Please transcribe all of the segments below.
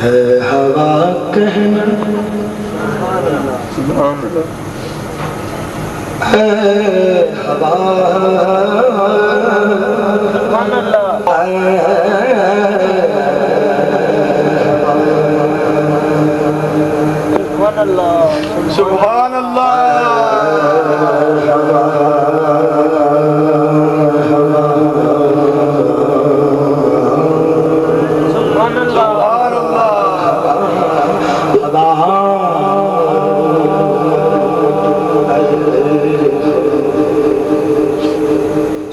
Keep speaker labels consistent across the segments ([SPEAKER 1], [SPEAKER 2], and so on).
[SPEAKER 1] है हवा कहना है हवा
[SPEAKER 2] सुभान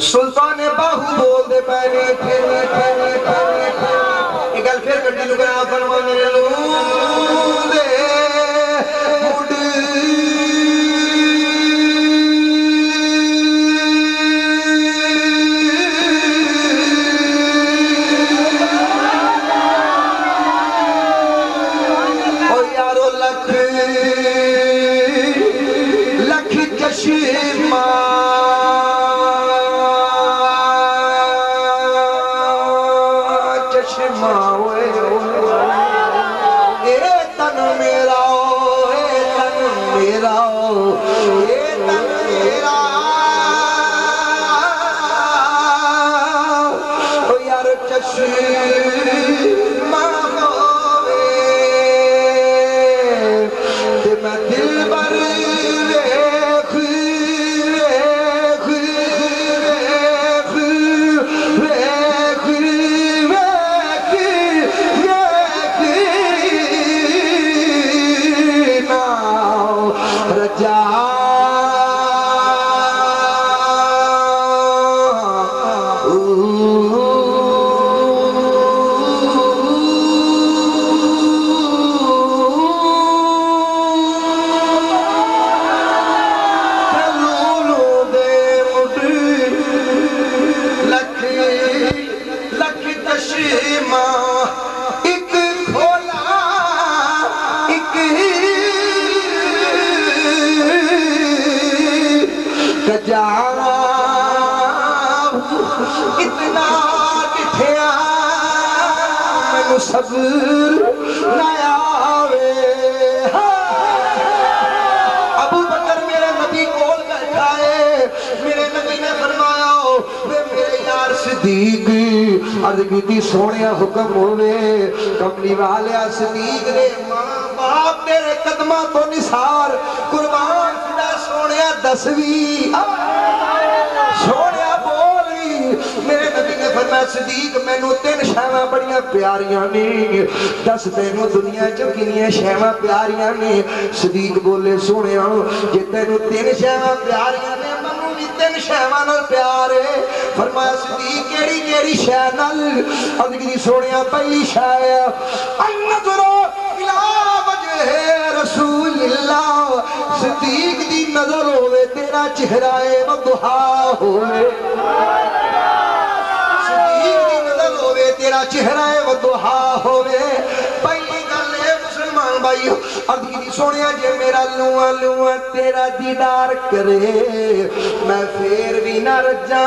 [SPEAKER 1] सुल्तान बाहू बोलते पैने गल फिर कटी लुगा फरमाने लूंदे मुड़ ओ यारो लख लख चश्मा इतना डिठिया मैनू सब्र ना आवे। अबू बकर मेरे नबी कोल बैठा है, मेरे नबी ने फरमाया वे मेरे यार सिद्दीक अर्ज की सोने हुक्म होवे कमली वाले सिद्दीक ने मां बाप तेरे कदमां तो निसार कुर्बान खुदा सोने दसवीं सोने मेरे नबी ने फरमाया सिद्दीक मैनू तीन शैवां बड़ियां प्यारियां ने, दस तैनू दुनिया च किनियां शैवां प्यारियां ने। सिद्दीक बोले सोहणिया जे तैनू तीन शैवां प्यारियां ने मैनू भी तीन शैवां नाल प्यार है। फरमाया सिद्दीक केड़ी केड़ी शै नाल? अदगी सोहणिया पहली शै अन्नज़रो इला वजहे रसूलिल्लाह, सिद्दीक दी नजर होवे तेरा चेहरा ए वदुहा होवे, तेरा चेहरा है वदुहा होवे। पहली गल है मुसलमान भाई अदगी सोनिया जे मेरा लुआ लुआ तेरा दीदार करे मैं फेर भी ना रजा,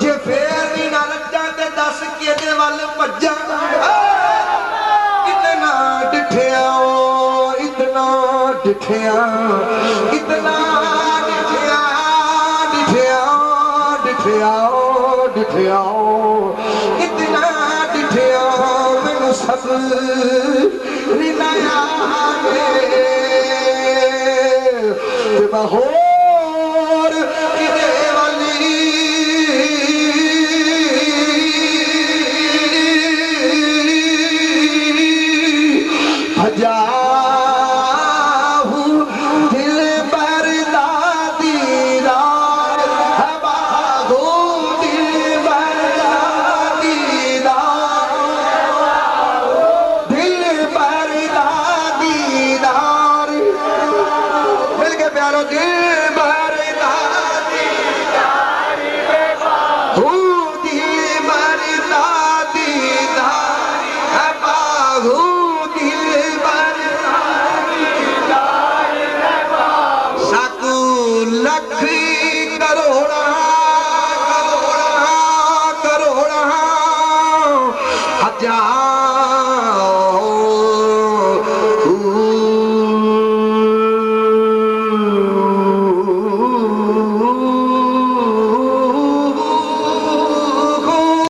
[SPEAKER 1] जे फेर भी ना रजा ते दस केदे वल भज्जा। इतना डिठिया इतना डिठिया इतना डिठिया डिठिया डिठिया डिठिया इतना डिठिया मैनू सब्र ना आवे ते मैं होर किदे वाली भजा जा